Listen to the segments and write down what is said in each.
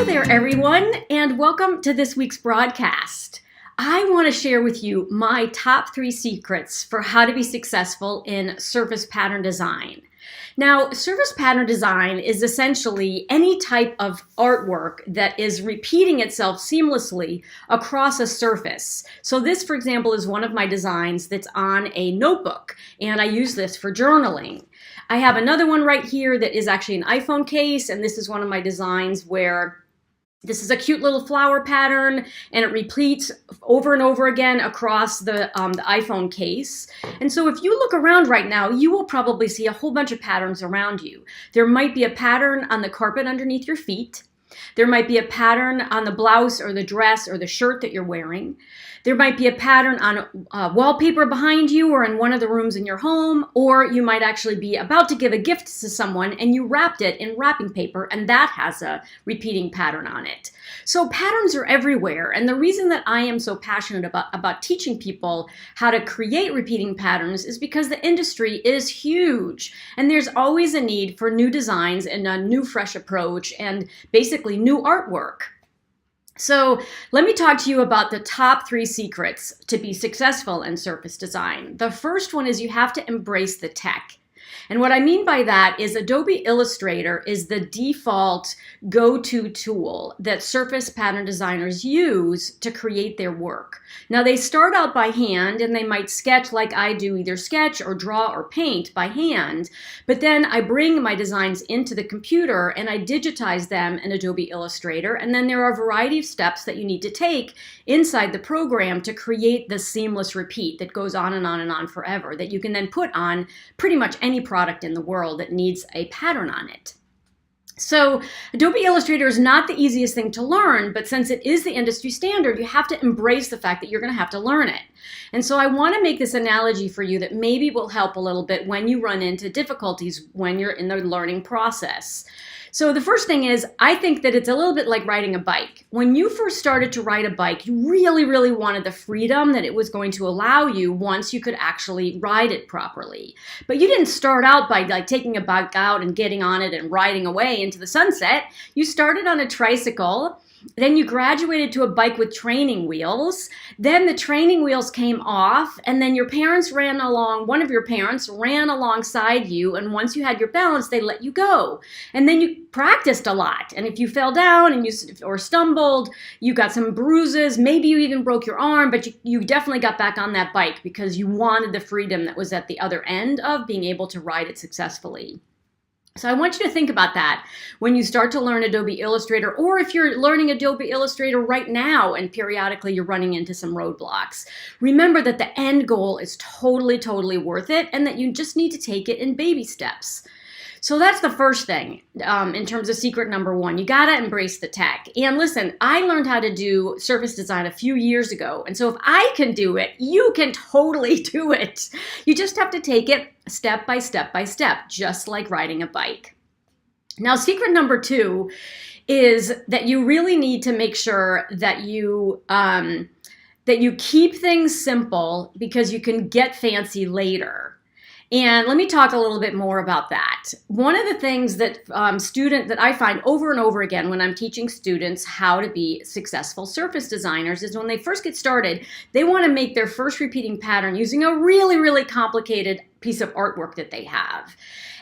Hello there, everyone, and welcome to this week's broadcast. I want to share with you my top 3 secrets for how to be successful in surface pattern design. Now, surface pattern design is essentially any type of artwork that is repeating itself seamlessly across a surface. So this, for example, is one of my designs that's on a notebook, and I use this for journaling. I have another one right here that is actually an iPhone case, and this is one of my designs where this is a cute little flower pattern, and it repeats over and over again across the iPhone case. And so if you look around right now, you will probably see a whole bunch of patterns around you. There might be a pattern on the carpet underneath your feet. There might be a pattern on the blouse or the dress or the shirt that you're wearing. There might be a pattern on wallpaper behind you or in one of the rooms in your home, or you might actually be about to give a gift to someone and you wrapped it in wrapping paper and that has a repeating pattern on it. So patterns are everywhere, and the reason that I am so passionate about teaching people how to create repeating patterns is because the industry is huge and there's always a need for new designs and a new fresh approach and basically new artwork. So let me talk to you about the top 3 secrets to be successful in surface design. The first one is you have to embrace the tech. And what I mean by that is Adobe Illustrator is the default go-to tool that surface pattern designers use to create their work. Now they start out by hand and they might sketch like I do, either sketch or draw or paint by hand, but then I bring my designs into the computer and I digitize them in Adobe Illustrator, and then there are a variety of steps that you need to take inside the program to create the seamless repeat that goes on and on and on forever, that you can then put on pretty much any product in the world that needs a pattern on it. So Adobe Illustrator is not the easiest thing to learn, but since it is the industry standard, you have to embrace the fact that you're going to have to learn it. And so I want to make this analogy for you that maybe will help a little bit when you run into difficulties when you're in the learning process. So the first thing is, I think that it's a little bit like riding a bike. When you first started to ride a bike, you really, really wanted the freedom that it was going to allow you once you could actually ride it properly. But you didn't start out by like taking a bike out and getting on it and riding away into the sunset. You started on a tricycle. Then you graduated to a bike with training wheels. Then the training wheels came off, and then your parents ran along, one of your parents ran alongside you, and once you had your balance, they let you go. And then you practiced a lot, and if you fell down and or stumbled, you got some bruises, maybe you even broke your arm, but you definitely got back on that bike because you wanted the freedom that was at the other end of being able to ride it successfully. So I want you to think about that when you start to learn Adobe Illustrator, or if you're learning Adobe Illustrator right now and periodically you're running into some roadblocks. Remember that the end goal is totally, totally worth it, and that you just need to take it in baby steps. So that's the first thing in terms of secret number 1. You got to embrace the tech. And listen, I learned how to do surface design a few years ago. And so if I can do it, you can totally do it. You just have to take it step by step by step, just like riding a bike. Now, secret number 2 is that you really need to make sure that you keep things simple, because you can get fancy later. And let me talk a little bit more about that. One of the things that that I find over and over again when I'm teaching students how to be successful surface designers is when they first get started, they want to make their first repeating pattern using a really, really complicated piece of artwork that they have.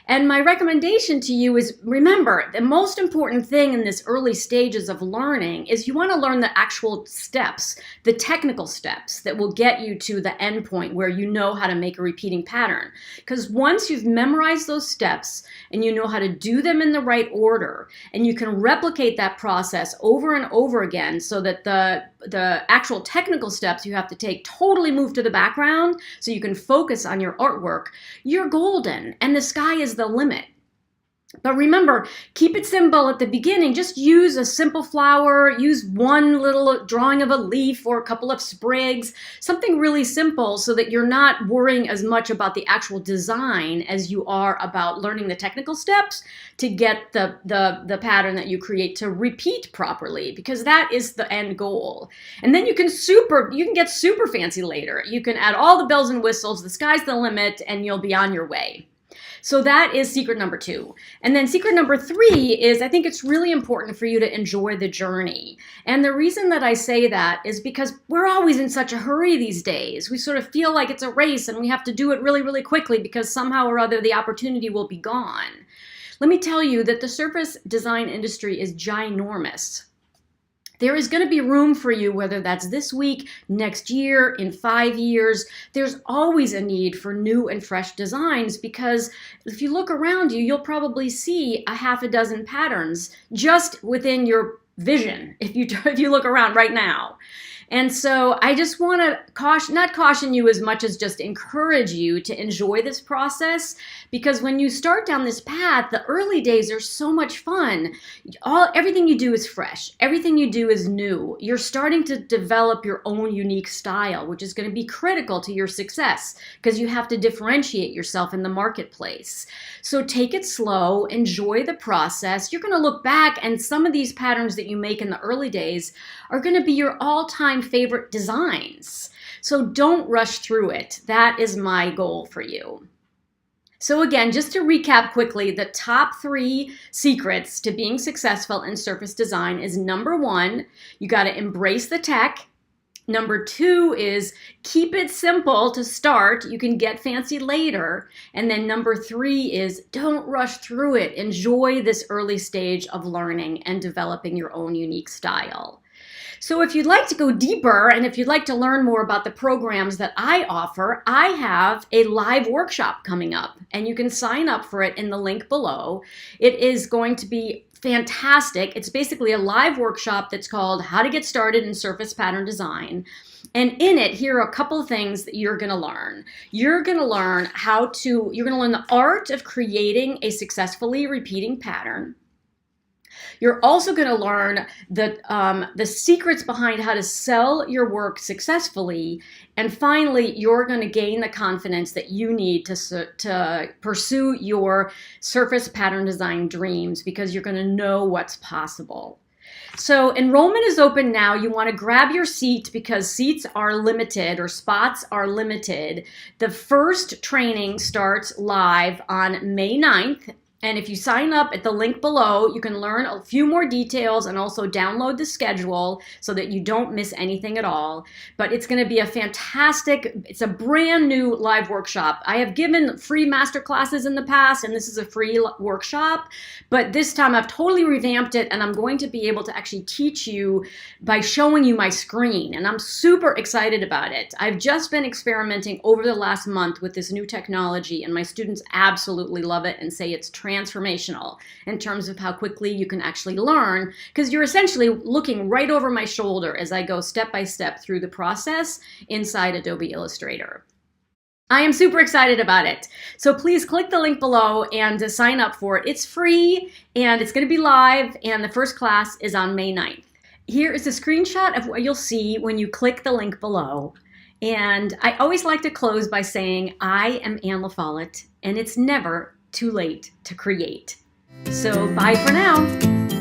And my recommendation to you is, remember, the most important thing in this early stages of learning is you want to learn the actual steps, the technical steps that will get you to the end point where you know how to make a repeating pattern. Because once you've memorized those steps and you know how to do them in the right order, and you can replicate that process over and over again so that the actual technical steps you have to take totally move to the background so you can focus on your artwork, you're golden and the sky is the limit. But remember, keep it simple at the beginning. Just use a simple flower, use one little drawing of a leaf or a couple of sprigs, something really simple so that you're not worrying as much about the actual design as you are about learning the technical steps to get the pattern that you create to repeat properly, because that is the end goal. And then you can get super fancy later. You can add all the bells and whistles, the sky's the limit, and you'll be on your way. So that is secret number 2. And then secret number 3 is I think it's really important for you to enjoy the journey. And the reason that I say that is because we're always in such a hurry these days. We sort of feel like it's a race and we have to do it really, really quickly because somehow or other the opportunity will be gone. Let me tell you that the surface design industry is ginormous. There is going to be room for you, whether that's this week, next year, in 5 years. There's always a need for new and fresh designs because if you look around you, you'll probably see a half a dozen patterns just within your vision if you look around right now. And so I just want to not caution you as much as just encourage you to enjoy this process, because when you start down this path, the early days are so much fun. Everything you do is fresh. Everything you do is new. You're starting to develop your own unique style, which is going to be critical to your success because you have to differentiate yourself in the marketplace. So take it slow, enjoy the process. You're going to look back and some of these patterns that you make in the early days are going to be your all-time favorite designs. So don't rush through it. That is my goal for you. So again, just to recap quickly, the top 3 secrets to being successful in surface design is number 1, you got to embrace the tech. Number 2 is keep it simple to start. You can get fancy later. And then number 3 is don't rush through it. Enjoy this early stage of learning and developing your own unique style. So if you'd like to go deeper and if you'd like to learn more about the programs that I offer, I have a live workshop coming up and you can sign up for it in the link below. It is going to be fantastic. It's basically a live workshop that's called How to Get Started in Surface Pattern Design. And in it, here are a couple of things that you're going to learn. You're going to learn the art of creating a successfully repeating pattern. You're also going to learn the secrets behind how to sell your work successfully. And finally, you're going to gain the confidence that you need to pursue your surface pattern design dreams because you're going to know what's possible. So enrollment is open now. You want to grab your seat because seats are limited or spots are limited. The first training starts live on May 9th. And if you sign up at the link below, you can learn a few more details and also download the schedule so that you don't miss anything at all. But it's going to be it's a brand new live workshop. I have given free master classes in the past, and this is a free workshop. But this time I've totally revamped it, and I'm going to be able to actually teach you by showing you my screen. And I'm super excited about it. I've just been experimenting over the last month with this new technology, and my students absolutely love it and say it's transformational in terms of how quickly you can actually learn, because you're essentially looking right over my shoulder as I go step by step through the process inside Adobe Illustrator. I am super excited about it. So please click the link below and sign up for it. It's free and it's going to be live, and the first class is on May 9th. Here is a screenshot of what you'll see when you click the link below. And I always like to close by saying, I am Anne La Follette, and it's never too late to create. So bye for now.